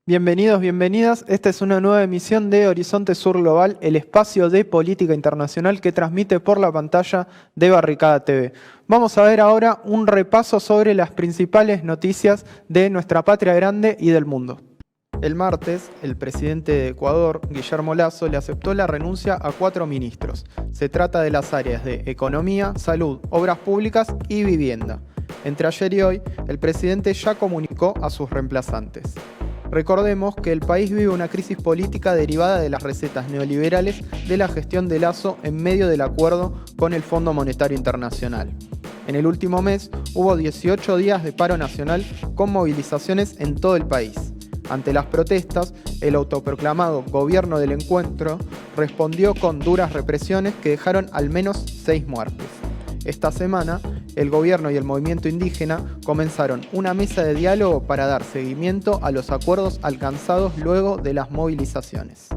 Bienvenidos, bienvenidas. Esta es una nueva emisión de Horizonte Sur Global, el espacio de política internacional que transmite por la pantalla de Barricada TV. Vamos a ver ahora un repaso sobre las principales noticias de nuestra patria grande y del mundo. El martes, el presidente de Ecuador, Guillermo Lasso, le aceptó la renuncia a 4 ministros. Se trata de las áreas de Economía, Salud, Obras Públicas y Vivienda. Entre ayer y hoy, el presidente ya comunicó a sus reemplazantes. Recordemos que el país vive una crisis política derivada de las recetas neoliberales de la gestión de Lasso en medio del acuerdo con el Fondo Monetario Internacional. En el último mes hubo 18 días de paro nacional con movilizaciones en todo el país. Ante las protestas, el autoproclamado Gobierno del Encuentro respondió con duras represiones que dejaron al menos 6 muertes. Esta semana, el gobierno y el movimiento indígena comenzaron una mesa de diálogo para dar seguimiento a los acuerdos alcanzados luego de las movilizaciones.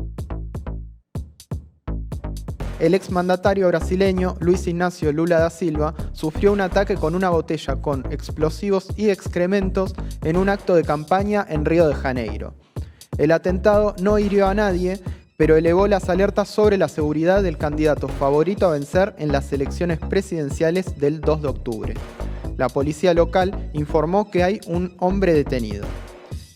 El exmandatario brasileño Luiz Inácio Lula da Silva sufrió un ataque con una botella con explosivos y excrementos en un acto de campaña en Río de Janeiro. El atentado no hirió a nadie, pero elevó las alertas sobre la seguridad del candidato favorito a vencer en las elecciones presidenciales del 2 de octubre. La policía local informó que hay un hombre detenido.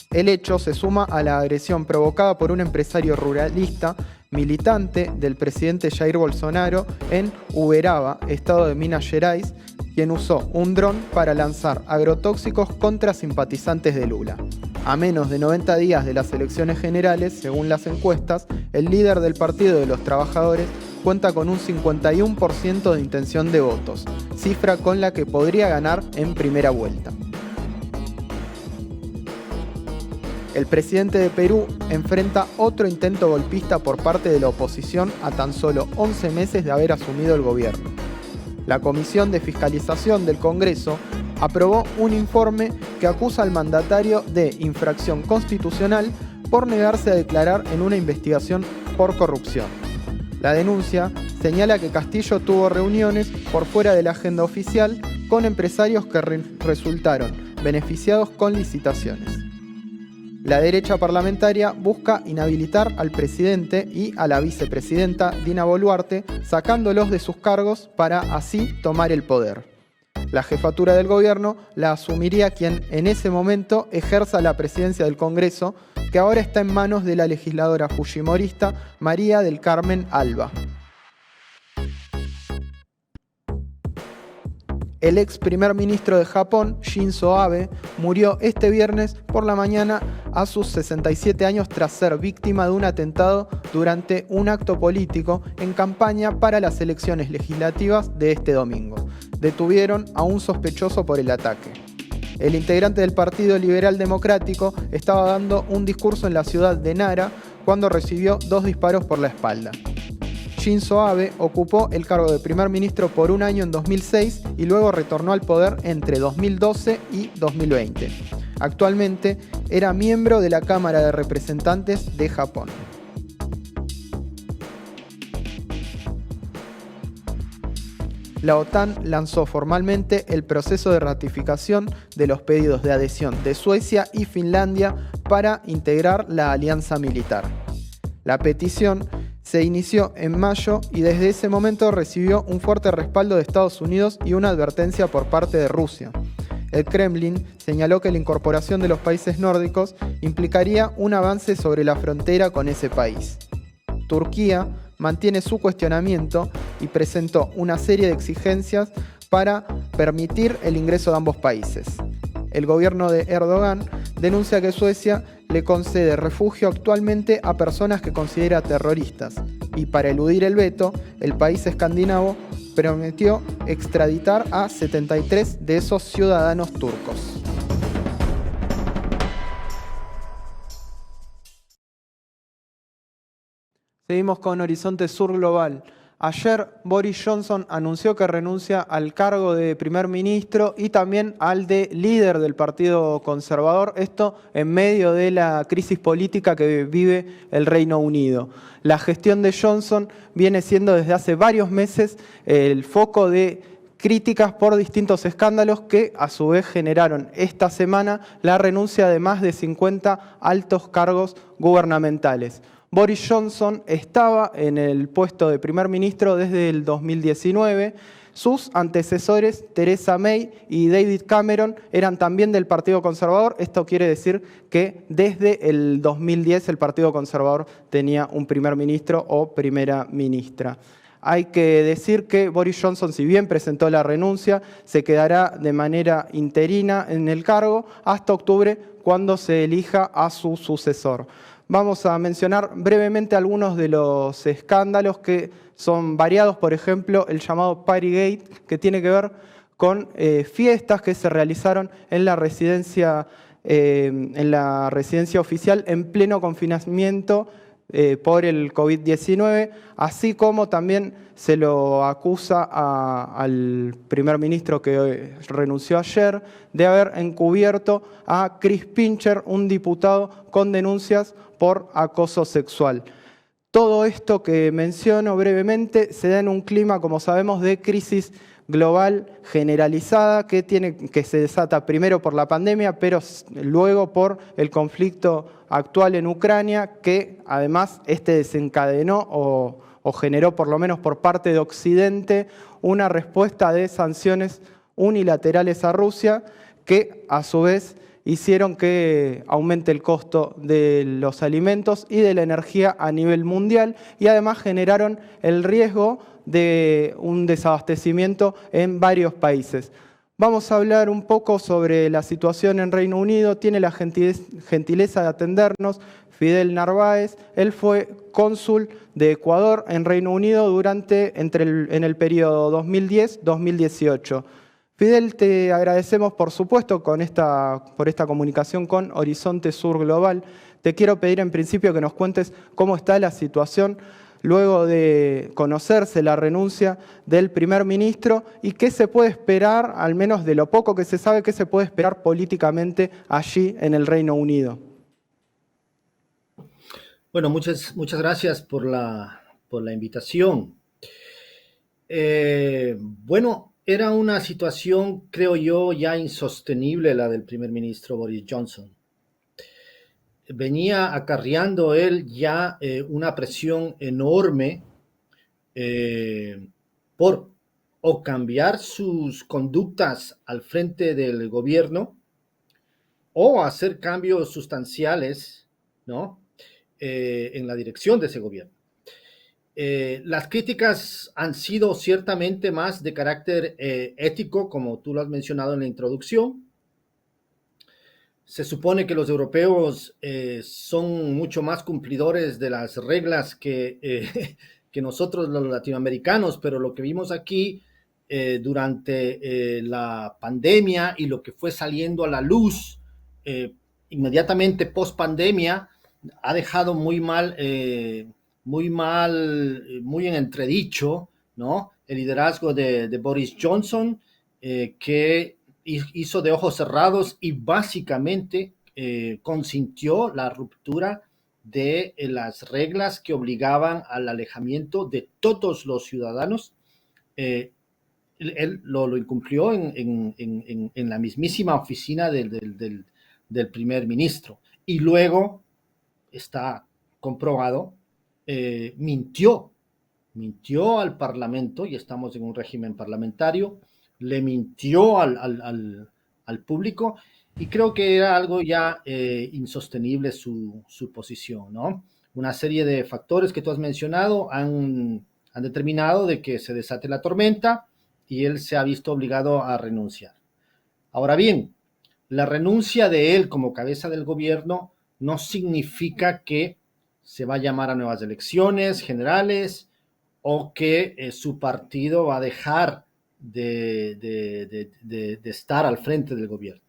El hecho se suma a la agresión provocada por un empresario ruralista militante del presidente Jair Bolsonaro en Uberaba, estado de Minas Gerais, quien usó un dron para lanzar agrotóxicos contra simpatizantes de Lula. A menos de 90 días de las elecciones generales, según las encuestas, el líder del Partido de los Trabajadores cuenta con un 51% de intención de votos, cifra con la que podría ganar en primera vuelta. El presidente de Perú enfrenta otro intento golpista por parte de la oposición a tan solo 11 meses de haber asumido el gobierno. La Comisión de Fiscalización del Congreso aprobó un informe que acusa al mandatario de infracción constitucional por negarse a declarar en una investigación por corrupción. La denuncia señala que Castillo tuvo reuniones por fuera de la agenda oficial con empresarios que resultaron beneficiados con licitaciones. La derecha parlamentaria busca inhabilitar al presidente y a la vicepresidenta Dina Boluarte, sacándolos de sus cargos para así tomar el poder. La jefatura del gobierno la asumiría quien en ese momento ejerza la presidencia del Congreso, que ahora está en manos de la legisladora fujimorista María del Carmen Alba. El ex primer ministro de Japón, Shinzo Abe, murió este viernes por la mañana a sus 67 años tras ser víctima de un atentado durante un acto político en campaña para las elecciones legislativas de este domingo. Detuvieron a un sospechoso por el ataque. El integrante del Partido Liberal Democrático estaba dando un discurso en la ciudad de Nara cuando recibió 2 disparos por la espalda. Shinzo Abe ocupó el cargo de primer ministro por un año en 2006 y luego retornó al poder entre 2012 y 2020. Actualmente era miembro de la Cámara de Representantes de Japón. La OTAN lanzó formalmente el proceso de ratificación de los pedidos de adhesión de Suecia y Finlandia para integrar la alianza militar. La petición se inició en mayo y desde ese momento recibió un fuerte respaldo de Estados Unidos y una advertencia por parte de Rusia. El Kremlin señaló que la incorporación de los países nórdicos implicaría un avance sobre la frontera con ese país. Turquía mantiene su cuestionamiento y presentó una serie de exigencias para permitir el ingreso de ambos países. El gobierno de Erdogan denuncia que Suecia le concede refugio actualmente a personas que considera terroristas y para eludir el veto, el país escandinavo prometió extraditar a 73 de esos ciudadanos turcos. Seguimos con Horizonte Sur Global. Ayer Boris Johnson anunció que renuncia al cargo de primer ministro y también al de líder del Partido Conservador, esto en medio de la crisis política que vive el Reino Unido. La gestión de Johnson viene siendo desde hace varios meses el foco de críticas por distintos escándalos que a su vez generaron esta semana la renuncia de más de 50 altos cargos gubernamentales. Boris Johnson estaba en el puesto de primer ministro desde el 2019. Sus antecesores, Theresa May y David Cameron, eran también del Partido Conservador. Esto quiere decir que desde el 2010 el Partido Conservador tenía un primer ministro o primera ministra. Hay que decir que Boris Johnson, si bien presentó la renuncia, se quedará de manera interina en el cargo hasta octubre, cuando se elija a su sucesor. Vamos a mencionar brevemente algunos de los escándalos que son variados, por ejemplo, el llamado Partygate, que tiene que ver con fiestas que se realizaron en la residencia oficial en pleno confinamiento por el COVID-19, así como también se lo acusa al primer ministro que renunció ayer de haber encubierto a Chris Pincher, un diputado con denuncias por acoso sexual. Todo esto que menciono brevemente se da en un clima, como sabemos, de crisis global generalizada que se desata primero por la pandemia, pero luego por el conflicto actual en Ucrania, que además desencadenó o generó, por lo menos por parte de Occidente, una respuesta de sanciones unilaterales a Rusia, que a su vez hicieron que aumente el costo de los alimentos y de la energía a nivel mundial, y además generaron el riesgo de un desabastecimiento en varios países. Vamos a hablar un poco sobre la situación en Reino Unido. Tiene la gentileza de atendernos Fidel Narváez. Él fue cónsul de Ecuador en Reino Unido en el periodo 2010-2018. Fidel, te agradecemos por supuesto por esta comunicación con Horizonte Sur Global. Te quiero pedir en principio que nos cuentes cómo está la situación luego de conocerse la renuncia del primer ministro y qué se puede esperar, al menos de lo poco que se sabe, qué se puede esperar políticamente allí en el Reino Unido. Bueno, muchas gracias por la invitación. Bueno, era una situación, creo yo, ya insostenible la del primer ministro Boris Johnson. Venía acarreando él ya una presión enorme por o cambiar sus conductas al frente del gobierno o hacer cambios sustanciales, ¿no? En la dirección de ese gobierno. Las críticas han sido ciertamente más de carácter ético, como tú lo has mencionado en la introducción. Se supone que los europeos son mucho más cumplidores de las reglas que nosotros los latinoamericanos, pero lo que vimos aquí durante la pandemia y lo que fue saliendo a la luz inmediatamente post pandemia ha dejado muy en entredicho, ¿no? El liderazgo de Boris Johnson, que hizo de ojos cerrados y básicamente consintió la ruptura de las reglas que obligaban al alejamiento de todos los ciudadanos. Él lo incumplió en la mismísima oficina del primer ministro. Y luego está comprobado, mintió al Parlamento, y estamos en un régimen parlamentario, le mintió al público, y creo que era algo ya insostenible su posición, ¿no? Una serie de factores que tú has mencionado han determinado de que se desate la tormenta y él se ha visto obligado a renunciar. Ahora bien, la renuncia de él como cabeza del gobierno no significa que se va a llamar a nuevas elecciones generales o que su partido va a dejar de estar al frente del gobierno.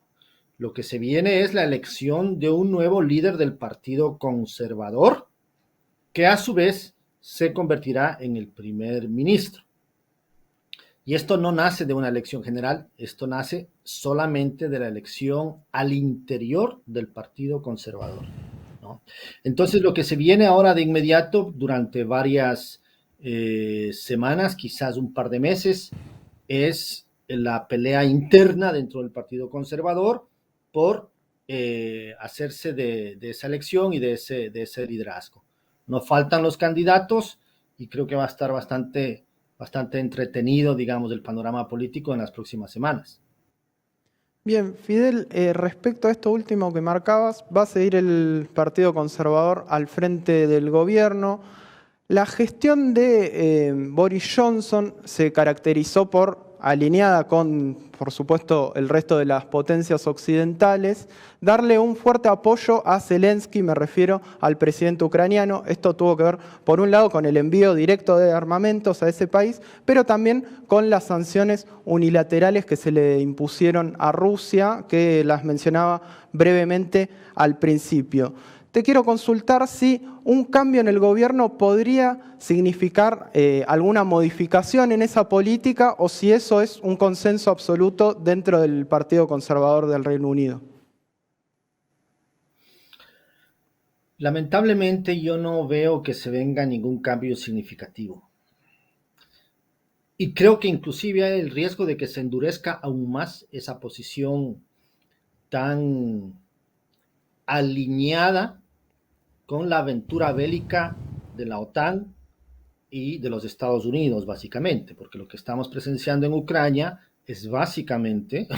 Lo que se viene es la elección de un nuevo líder del Partido Conservador, que a su vez se convertirá en el primer ministro. Y esto no nace de una elección general, esto nace solamente de la elección al interior del Partido Conservador, ¿no? Entonces, lo que se viene ahora de inmediato, durante varias semanas, quizás un par de meses, es la pelea interna dentro del Partido Conservador por hacerse de esa elección y de ese liderazgo. No faltan los candidatos y creo que va a estar bastante entretenido, digamos, el panorama político en las próximas semanas. Bien, Fidel, respecto a esto último que marcabas, va a seguir el Partido Conservador al frente del gobierno. La gestión de Boris Johnson se caracterizó por, alineada con, por supuesto, el resto de las potencias occidentales, darle un fuerte apoyo a Zelensky, me refiero al presidente ucraniano. Esto tuvo que ver, por un lado, con el envío directo de armamentos a ese país, pero también con las sanciones unilaterales que se le impusieron a Rusia, que las mencionaba brevemente al principio. Te quiero consultar si un cambio en el gobierno podría significar alguna modificación en esa política o si eso es un consenso absoluto dentro del Partido Conservador del Reino Unido. Lamentablemente yo no veo que se venga ningún cambio significativo. Y creo que inclusive hay el riesgo de que se endurezca aún más esa posición tan alineada con la aventura bélica de la OTAN y de los Estados Unidos, básicamente, porque lo que estamos presenciando en Ucrania es básicamente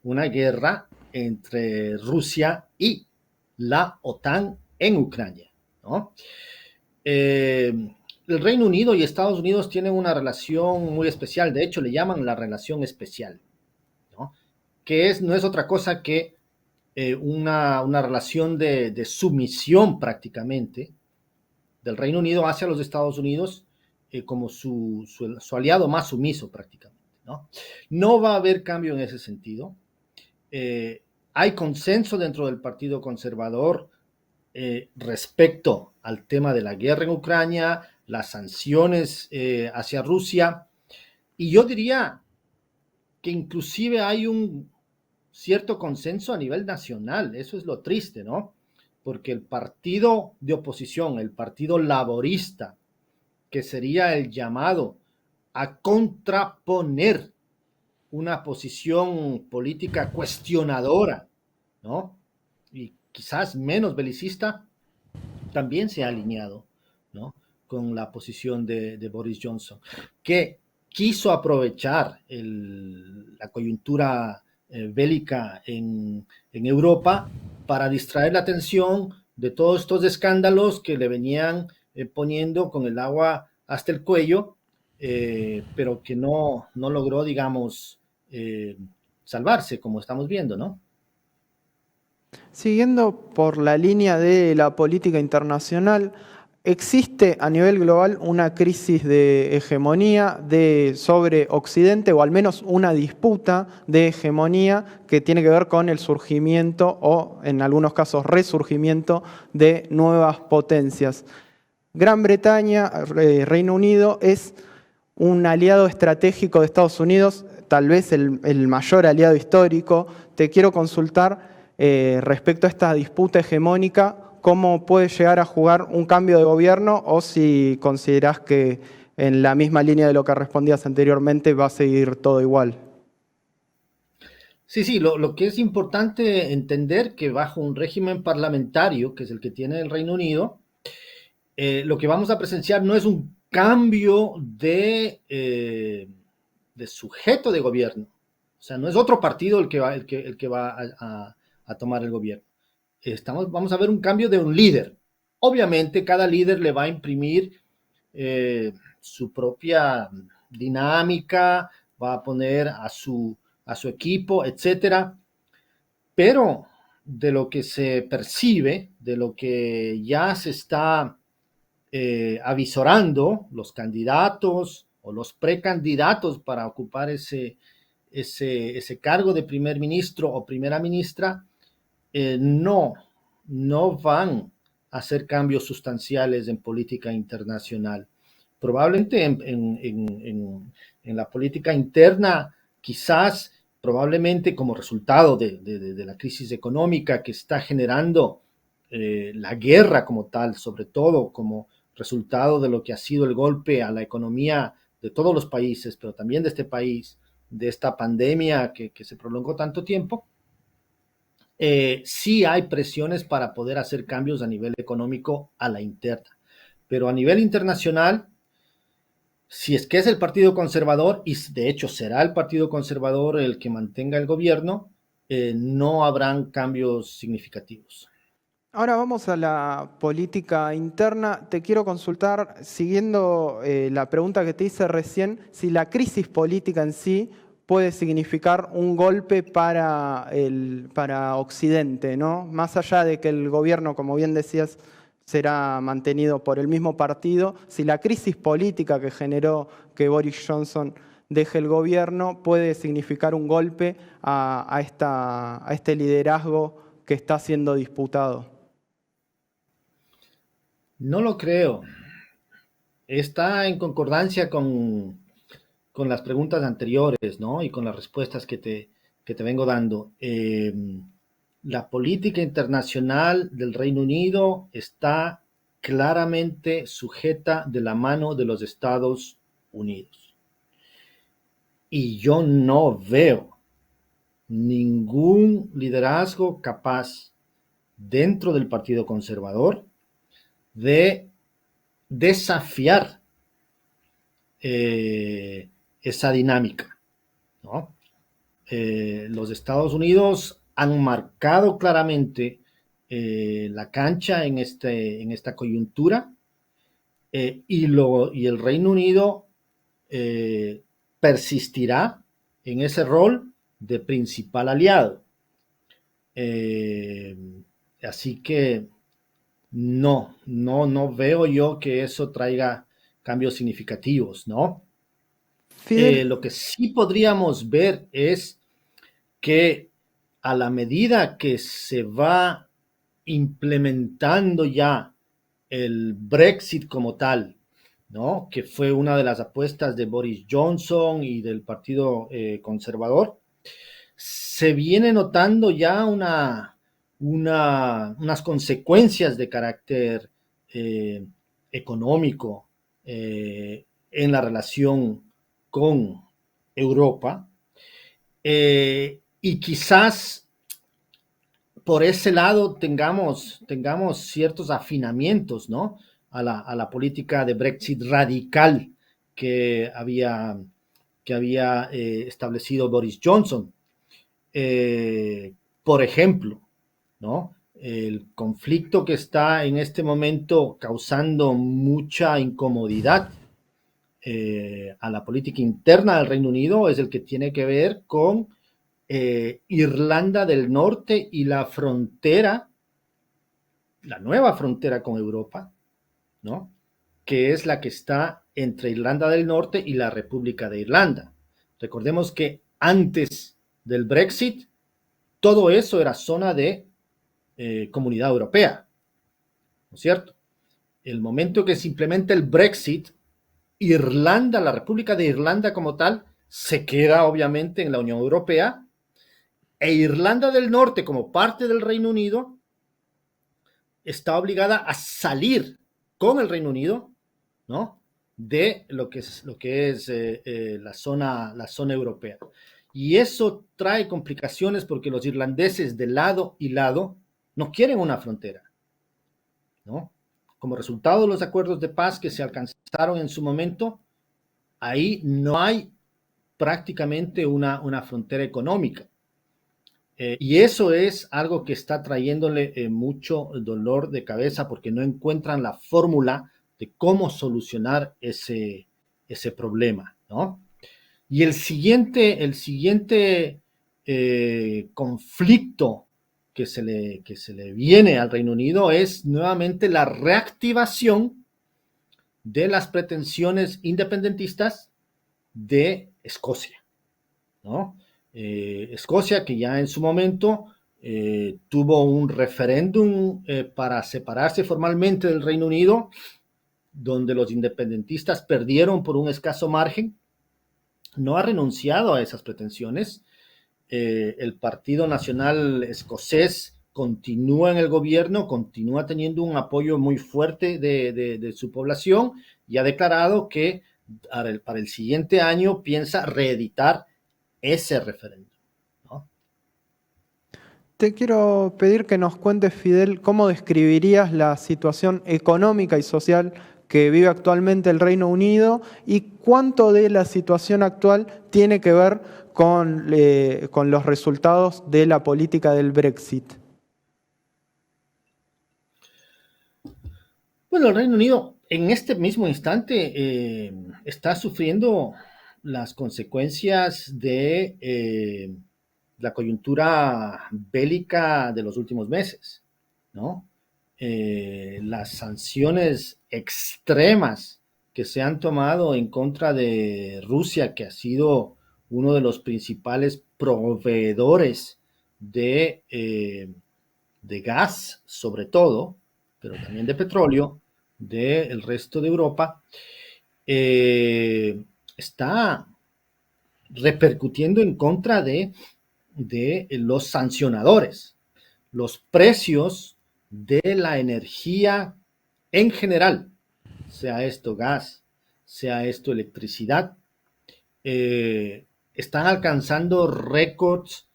una guerra entre Rusia y la OTAN en Ucrania, ¿no? El Reino Unido y Estados Unidos tienen una relación muy especial, de hecho le llaman la relación especial, ¿no? Que no es otra cosa que una relación de sumisión prácticamente del Reino Unido hacia los Estados Unidos como su aliado más sumiso prácticamente, ¿no? No va a haber cambio en ese sentido. Hay consenso dentro del Partido Conservador respecto al tema de la guerra en Ucrania, las sanciones hacia Rusia, y yo diría que inclusive hay un cierto consenso a nivel nacional. Eso es lo triste, ¿no? Porque el partido de oposición, el partido laborista, que sería el llamado a contraponer una posición política cuestionadora, ¿no? Y quizás menos belicista, también se ha alineado, ¿no? Con la posición de Boris Johnson, que quiso aprovechar la coyuntura bélica en Europa para distraer la atención de todos estos escándalos que le venían poniendo con el agua hasta el cuello, pero que no logró, digamos, salvarse, como estamos viendo, ¿no? Siguiendo por la línea de la política internacional, existe a nivel global una crisis de hegemonía sobre Occidente, o al menos una disputa de hegemonía que tiene que ver con el surgimiento o, en algunos casos, resurgimiento de nuevas potencias. Gran Bretaña, Reino Unido, es un aliado estratégico de Estados Unidos, tal vez el mayor aliado histórico. Te quiero consultar respecto a esta disputa hegemónica, cómo puede llegar a jugar un cambio de gobierno o si considerás que en la misma línea de lo que respondías anteriormente va a seguir todo igual. Sí, sí, lo que es importante entender que bajo un régimen parlamentario, que es el que tiene el Reino Unido, lo que vamos a presenciar no es un cambio de sujeto de gobierno. O sea, no es otro partido el que va a tomar el gobierno. Vamos a ver un cambio de un líder. Obviamente, cada líder le va a imprimir su propia dinámica, va a poner a su equipo, etcétera. Pero de lo que se percibe, de lo que ya se está avisorando, los candidatos o los precandidatos para ocupar ese cargo de primer ministro o primera ministra, no van a hacer cambios sustanciales en política internacional. Probablemente en la política interna, quizás, probablemente como resultado de la crisis económica que está generando la guerra como tal, sobre todo como resultado de lo que ha sido el golpe a la economía de todos los países, pero también de este país, de esta pandemia que se prolongó tanto tiempo, sí hay presiones para poder hacer cambios a nivel económico a la interna. Pero a nivel internacional, si es que es el Partido Conservador, y de hecho será el Partido Conservador el que mantenga el gobierno, no habrán cambios significativos. Ahora vamos a la política interna. Te quiero consultar, siguiendo la pregunta que te hice recién, si la crisis política en sí puede significar un golpe para Occidente, ¿no? Más allá de que el gobierno, como bien decías, será mantenido por el mismo partido, si la crisis política que generó que Boris Johnson deje el gobierno puede significar un golpe a este liderazgo que está siendo disputado. No lo creo. Está en concordancia con las preguntas anteriores, ¿no? Y con las respuestas que te vengo dando. La política internacional del Reino Unido está claramente sujeta de la mano de los Estados Unidos. Y yo no veo ningún liderazgo capaz dentro del Partido Conservador de desafiar esa dinámica, ¿no? Los Estados Unidos han marcado claramente la cancha en esta coyuntura, y el Reino Unido persistirá en ese rol de principal aliado. Eh, Así que no veo yo que eso traiga cambios significativos, ¿no? Fidel, Lo que sí podríamos ver es que a la medida que se va implementando ya el Brexit como tal, ¿no? Que fue una de las apuestas de Boris Johnson y del Partido Conservador, se viene notando ya unas consecuencias de carácter eh, económico en la relación con Europa, y quizás por ese lado tengamos ciertos afinamientos, ¿no? A la política de Brexit radical que había establecido Boris Johnson. Por ejemplo, ¿no? El conflicto que está en este momento causando mucha incomodidad a la política interna del Reino Unido es el que tiene que ver con Irlanda del Norte y la frontera, la nueva frontera con Europa, ¿no? Que es la que está entre Irlanda del Norte y la República de Irlanda. Recordemos que antes del Brexit, todo eso era zona de Comunidad Europea, ¿no es cierto? El momento que se implementa el Brexit, Irlanda, la República de Irlanda como tal, se queda obviamente en la Unión Europea, e Irlanda del Norte, como parte del Reino Unido, está obligada a salir con el Reino Unido, ¿no? De lo que es la zona europea. Y eso trae complicaciones porque los irlandeses de lado y lado no quieren una frontera, ¿no? Como resultado de los acuerdos de paz que se alcanzaron en su momento, ahí no hay prácticamente una frontera económica. Y eso es algo que está trayéndole mucho dolor de cabeza porque no encuentran la fórmula de cómo solucionar ese problema, ¿no? Y el siguiente conflicto que se le viene al Reino Unido es nuevamente la reactivación de las pretensiones independentistas de Escocia, ¿no? Escocia, que ya en su momento tuvo un referéndum para separarse formalmente del Reino Unido, donde los independentistas perdieron por un escaso margen, no ha renunciado a esas pretensiones. El Partido Nacional Escocés continúa en el gobierno, continúa teniendo un apoyo muy fuerte de su población y ha declarado que para el siguiente año piensa reeditar ese referéndum, ¿no? Te quiero pedir que nos cuentes, Fidel, cómo describirías la situación económica y social que vive actualmente el Reino Unido y cuánto de la situación actual tiene que ver con los resultados de la política del Brexit. Bueno, el Reino Unido en este mismo instante está sufriendo las consecuencias de la coyuntura bélica de los últimos meses, ¿no? Las sanciones extremas que se han tomado en contra de Rusia, que ha sido uno de los principales proveedores de gas, sobre todo, pero también de petróleo, del resto de Europa, está repercutiendo en contra de los sancionadores. Los precios de la energía en general, sea esto gas, sea esto electricidad, están alcanzando récords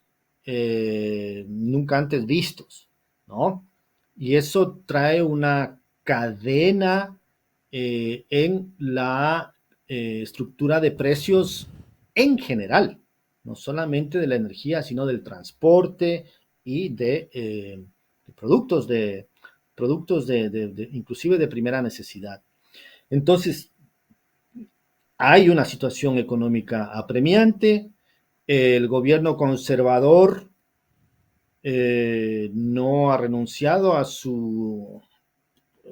nunca antes vistos, ¿no? Y eso trae una cadena en la estructura de precios en general, no solamente de la energía, sino del transporte y de productos inclusive de primera necesidad. Entonces, hay una situación económica apremiante, el gobierno conservador no ha renunciado a su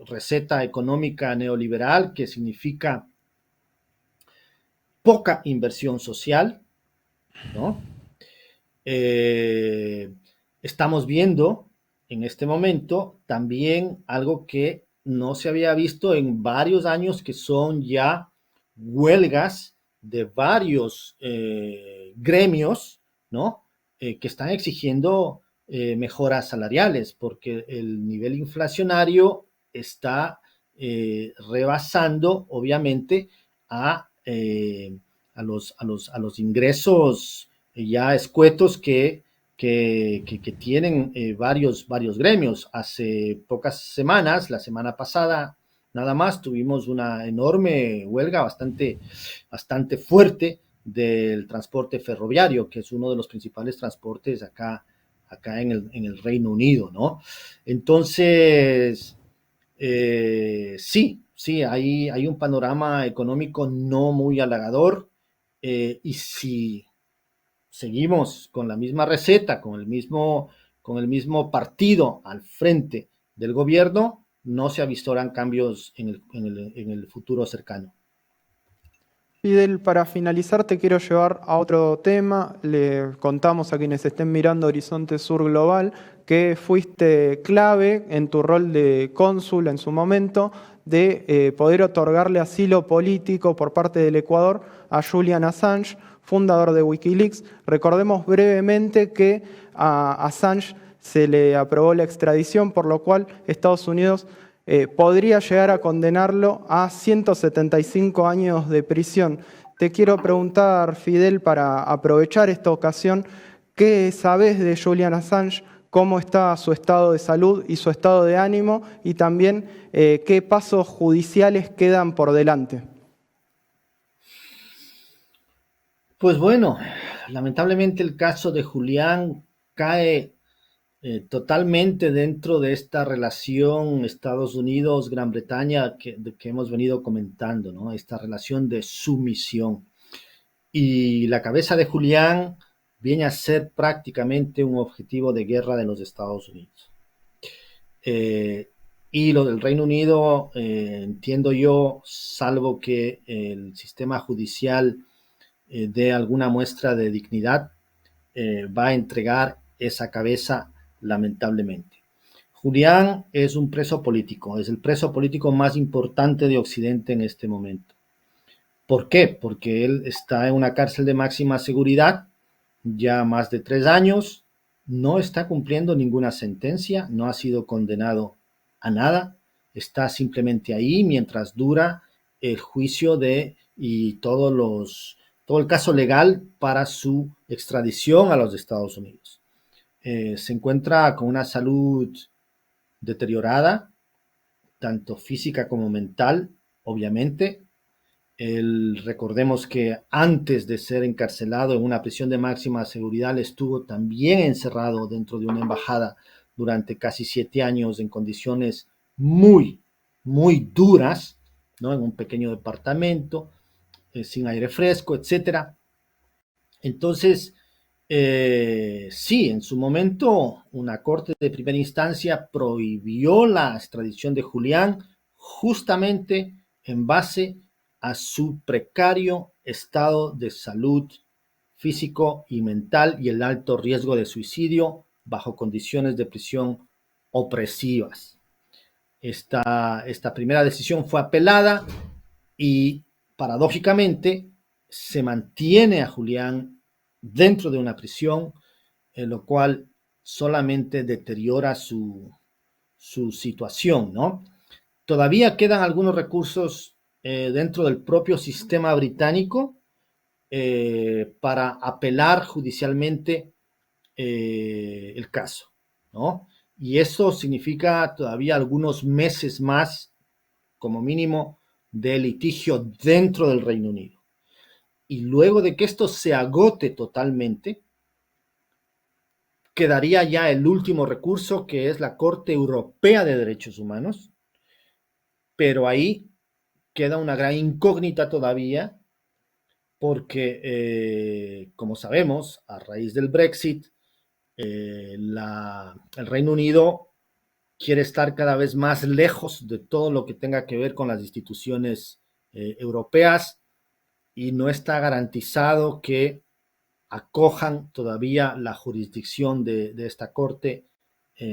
receta económica neoliberal, que significa poca inversión social, ¿no? Eh, Estamos viendo en este momento también algo que no se había visto en varios años, que son ya huelgas de varios gremios, ¿no? Que están exigiendo mejoras salariales, porque el nivel inflacionario está rebasando, obviamente, a, eh, a los ingresos ya escuetos que tienen varios gremios. Hace pocas semanas, la semana pasada, nada más, tuvimos una enorme huelga bastante fuerte del transporte ferroviario, que es uno de los principales transportes acá en el Reino Unido, ¿no? Entonces, sí, hay un panorama económico no muy halagador, y si seguimos con la misma receta, con el mismo partido al frente del gobierno, no se avisoran cambios en el futuro cercano. Fidel, para finalizar te quiero llevar a otro tema. Le contamos a quienes estén mirando Horizonte Sur Global que fuiste clave en tu rol de cónsul en su momento de poder otorgarle asilo político por parte del Ecuador a Julian Assange, fundador de Wikileaks. Recordemos brevemente que a Assange se le aprobó la extradición, por lo cual Estados Unidos podría llegar a condenarlo a 175 años de prisión. Te quiero preguntar, Fidel, para aprovechar esta ocasión, ¿qué sabes de Julian Assange? ¿Cómo está su estado de salud y su estado de ánimo? Y también, ¿qué pasos judiciales quedan por delante? Pues bueno, lamentablemente el caso de Julián cae totalmente dentro de esta relación Estados Unidos-Gran Bretaña que hemos venido comentando, ¿no? Esta relación de sumisión. Y la cabeza de Julián viene a ser prácticamente un objetivo de guerra de los Estados Unidos. Eh, y lo del Reino Unido, entiendo yo, salvo que el sistema judicial dé alguna muestra de dignidad, va a entregar esa cabeza lamentablemente. Julián es un preso político, es el preso político más importante de Occidente en este momento. ¿Por qué? Porque él está en una cárcel de máxima seguridad ya más de 3 años, no está cumpliendo ninguna sentencia, no ha sido condenado a nada, está simplemente ahí mientras dura el juicio y todo el caso legal para su extradición a los Estados Unidos. Se encuentra con una salud deteriorada, tanto física como mental, obviamente. Recordemos que antes de ser encarcelado en una prisión de máxima seguridad, estuvo también encerrado dentro de una embajada durante casi 7 años en condiciones muy, muy duras, ¿no? En un pequeño departamento, sin aire fresco, etcétera. Entonces, sí, en su momento una corte de primera instancia prohibió la extradición de Julián justamente en base a su precario estado de salud físico y mental y el alto riesgo de suicidio bajo condiciones de prisión opresivas. Esta primera decisión fue apelada y paradójicamente se mantiene a Julián dentro de una prisión, lo cual solamente deteriora su situación, ¿no? Todavía quedan algunos recursos dentro del propio sistema británico para apelar judicialmente el caso, ¿no? Y eso significa todavía algunos meses más, como mínimo, de litigio dentro del Reino Unido. Y luego de que esto se agote totalmente, quedaría ya el último recurso, que es la Corte Europea de Derechos Humanos, pero ahí queda una gran incógnita todavía, porque, como sabemos, a raíz del Brexit, el Reino Unido quiere estar cada vez más lejos de todo lo que tenga que ver con las instituciones europeas y no está garantizado que acojan todavía la jurisdicción de esta corte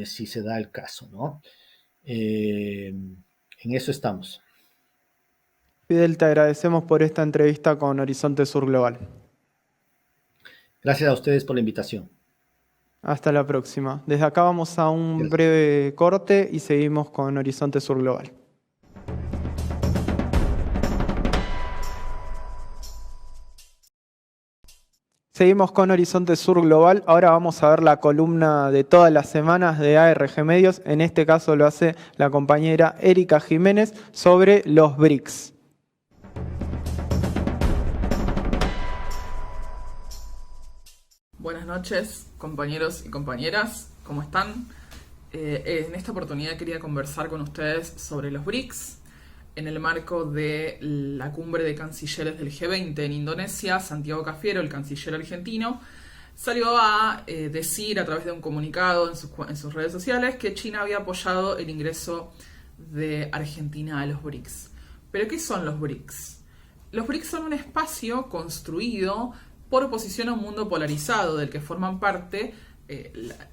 si se da el caso, ¿no? En eso estamos. Fidel, te agradecemos por esta entrevista con Horizonte Sur Global. Gracias a ustedes por la invitación. Hasta la próxima. Desde acá vamos a un breve corte y seguimos con Horizonte Sur Global. Seguimos con Horizonte Sur Global. Ahora vamos a ver la columna de todas las semanas de ARG Medios. En este caso lo hace la compañera Erika Jiménez sobre los BRICS. Buenas noches, compañeros y compañeras, ¿cómo están? En esta oportunidad quería conversar con ustedes sobre los BRICS. En el marco de la cumbre de cancilleres del G20 en Indonesia, Santiago Cafiero, el canciller argentino, salió a decir a través de un comunicado en sus redes sociales que China había apoyado el ingreso de Argentina a los BRICS. ¿Pero qué son los BRICS? Los BRICS son un espacio construido por oposición a un mundo polarizado del que forman parte,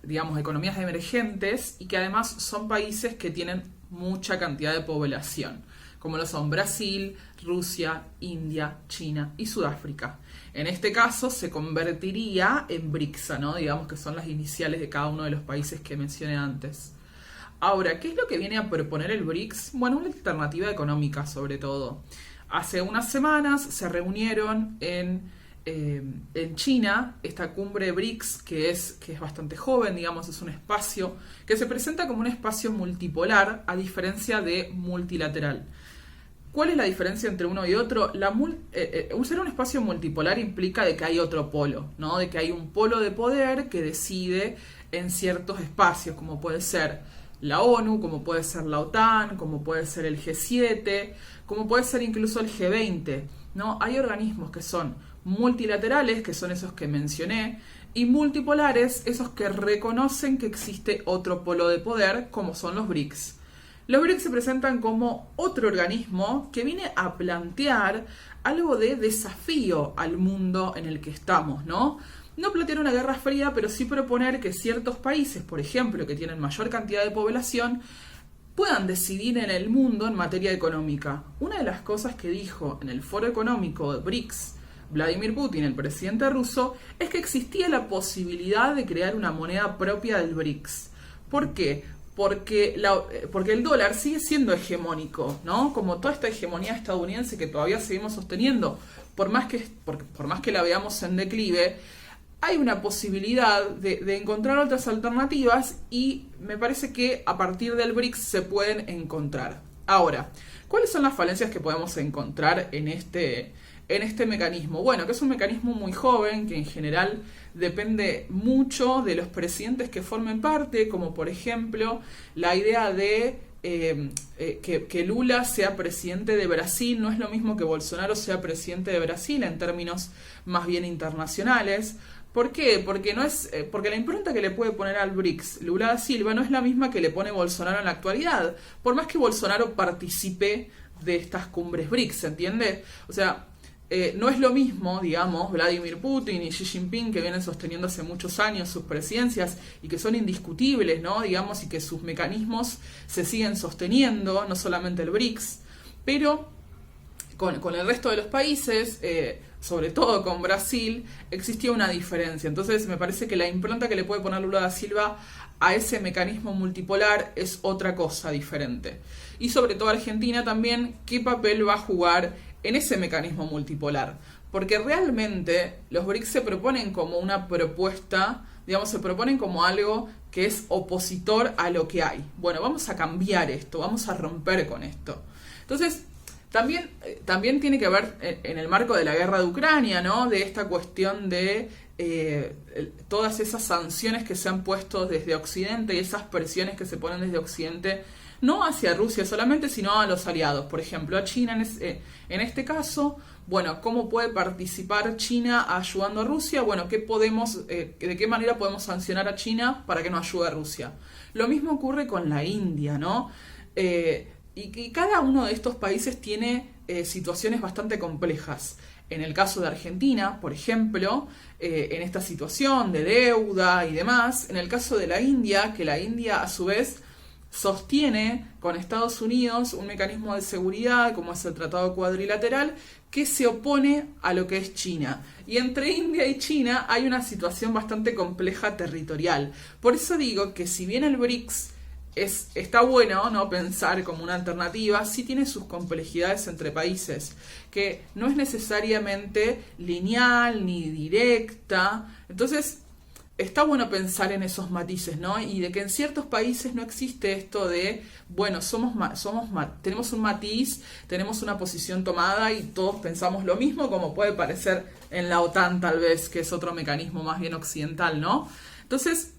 digamos, economías emergentes y que además son países que tienen mucha cantidad de población, como lo son Brasil, Rusia, India, China y Sudáfrica. En este caso se convertiría en BRICS, ¿no? Digamos que son las iniciales de cada uno de los países que mencioné antes. Ahora, ¿qué es lo que viene a proponer el BRICS? Bueno, una alternativa económica sobre todo. Hace unas semanas se reunieron en China, esta cumbre BRICS, que es bastante joven, digamos, es un espacio que se presenta como un espacio multipolar, a diferencia de multilateral. ¿Cuál es la diferencia entre uno y otro? Ser un espacio multipolar implica de que hay otro polo, ¿no? De que hay un polo de poder que decide en ciertos espacios, como puede ser la ONU, como puede ser la OTAN, como puede ser el G7, como puede ser incluso el G20, ¿no? Hay organismos que son multilaterales, que son esos que mencioné, y multipolares, esos que reconocen que existe otro polo de poder, como son los BRICS. Los BRICS se presentan como otro organismo que viene a plantear algo de desafío al mundo en el que estamos, ¿no? No plantear una guerra fría, pero sí proponer que ciertos países, por ejemplo, que tienen mayor cantidad de población, puedan decidir en el mundo en materia económica. Una de las cosas que dijo en el Foro Económico de BRICS Vladimir Putin, el presidente ruso, es que existía la posibilidad de crear una moneda propia del BRICS. ¿Por qué? porque el dólar sigue siendo hegemónico, ¿no? Como toda esta hegemonía estadounidense que todavía seguimos sosteniendo, por más que la veamos en declive, hay una posibilidad de encontrar otras alternativas y me parece que a partir del BRICS se pueden encontrar. Ahora, ¿cuáles son las falencias que podemos encontrar en este mecanismo? Bueno, que es un mecanismo muy joven, que en general depende mucho de los presidentes que formen parte, como por ejemplo la idea de que Lula sea presidente de Brasil. No es lo mismo que Bolsonaro sea presidente de Brasil en términos más bien internacionales. ¿Por qué? Porque la impronta que le puede poner al BRICS Lula da Silva no es la misma que le pone Bolsonaro en la actualidad, por más que Bolsonaro participe de estas cumbres BRICS, ¿se entiende? O sea, no es lo mismo, digamos, Vladimir Putin y Xi Jinping, que vienen sosteniendo hace muchos años sus presidencias y que son indiscutibles, ¿no? Digamos, y que sus mecanismos se siguen sosteniendo, no solamente el BRICS, pero con el resto de los países, sobre todo con Brasil, existía una diferencia. Entonces me parece que la impronta que le puede poner Lula da Silva a ese mecanismo multipolar es otra cosa diferente. Y sobre todo Argentina también, ¿qué papel va a jugar en ese mecanismo multipolar? Porque realmente los BRICS se proponen como una propuesta, digamos, se proponen como algo que es opositor a lo que hay. Bueno, vamos a cambiar esto, vamos a romper con esto. Entonces, también tiene que ver en el marco de la guerra de Ucrania, ¿no? De esta cuestión de todas esas sanciones que se han puesto desde Occidente y esas presiones que se ponen desde Occidente, no hacia Rusia solamente, sino a los aliados. Por ejemplo, a China en este caso. Bueno, ¿cómo puede participar China ayudando a Rusia? Bueno, ¿de qué manera podemos sancionar a China para que no ayude a Rusia? Lo mismo ocurre con la India, ¿no? Y cada uno de estos países tiene situaciones bastante complejas. En el caso de Argentina, por ejemplo, en esta situación de deuda y demás. En el caso de la India, que la India a su vez sostiene con Estados Unidos un mecanismo de seguridad, como es el Tratado Cuadrilateral, que se opone a lo que es China. Y entre India y China hay una situación bastante compleja territorial. Por eso digo que si bien el BRICS está bueno, ¿no?, pensar como una alternativa, sí tiene sus complejidades entre países, que no es necesariamente lineal ni directa. Entonces, está bueno pensar en esos matices, ¿no? Y de que en ciertos países no existe esto de, bueno, tenemos un matiz, tenemos una posición tomada y todos pensamos lo mismo, como puede parecer en la OTAN tal vez, que es otro mecanismo más bien occidental, ¿no? Entonces,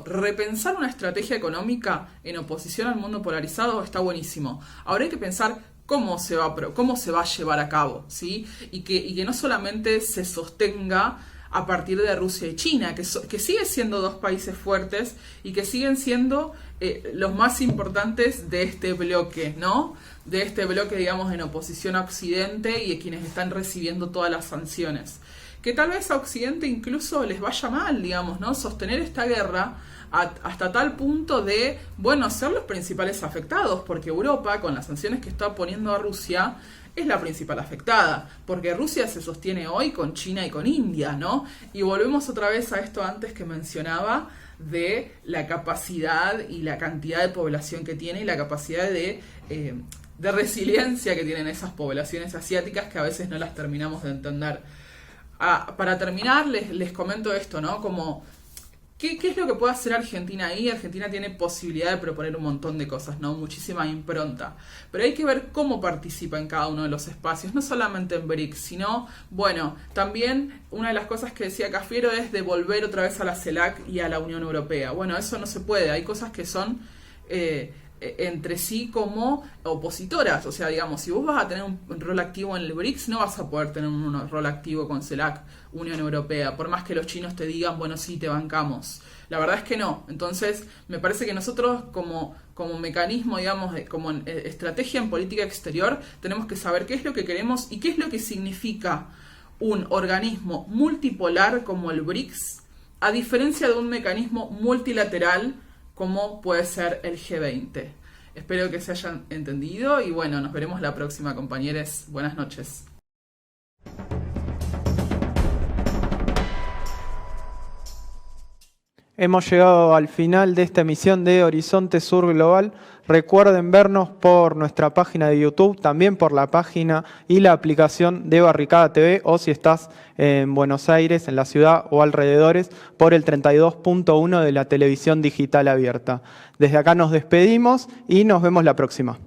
repensar una estrategia económica en oposición al mundo polarizado está buenísimo. Ahora hay que pensar cómo se va a llevar a cabo, ¿sí? Y que no solamente se sostenga a partir de Rusia y China, que sigue siendo dos países fuertes y que siguen siendo los más importantes de este bloque, ¿no? De este bloque, digamos, en oposición a Occidente y de quienes están recibiendo todas las sanciones. Que tal vez a Occidente incluso les vaya mal, digamos, ¿no? Sostener esta guerra hasta tal punto de, bueno, ser los principales afectados, porque Europa, con las sanciones que está poniendo a Rusia, es la principal afectada, porque Rusia se sostiene hoy con China y con India, ¿no? Y volvemos otra vez a esto antes que mencionaba, de la capacidad y la cantidad de población que tiene y la capacidad de resiliencia que tienen esas poblaciones asiáticas que a veces no las terminamos de entender. Para terminar, les comento esto, ¿no? Como, ¿qué es lo que puede hacer Argentina ahí? Argentina tiene posibilidad de proponer un montón de cosas, ¿no? Muchísima impronta. Pero hay que ver cómo participa en cada uno de los espacios, no solamente en BRICS, sino, bueno, también una de las cosas que decía Cafiero es de volver otra vez a la CELAC y a la Unión Europea. Bueno, eso no se puede, hay cosas que son entre sí como opositoras. O sea, digamos, si vos vas a tener un rol activo en el BRICS, no vas a poder tener un rol activo con CELAC, Unión Europea, por más que los chinos te digan, bueno, sí, te bancamos. La verdad es que no. Entonces, me parece que nosotros como mecanismo, digamos, como estrategia en política exterior, tenemos que saber qué es lo que queremos y qué es lo que significa un organismo multipolar como el BRICS, a diferencia de un mecanismo multilateral como puede ser el G20. Espero que se hayan entendido y bueno, nos veremos la próxima, compañeros. Buenas noches. Hemos llegado al final de esta emisión de Horizonte Sur Global. Recuerden vernos por nuestra página de YouTube, también por la página y la aplicación de Barricada TV, o si estás en Buenos Aires, en la ciudad o alrededores, por el 32.1 de la televisión digital abierta. Desde acá nos despedimos y nos vemos la próxima.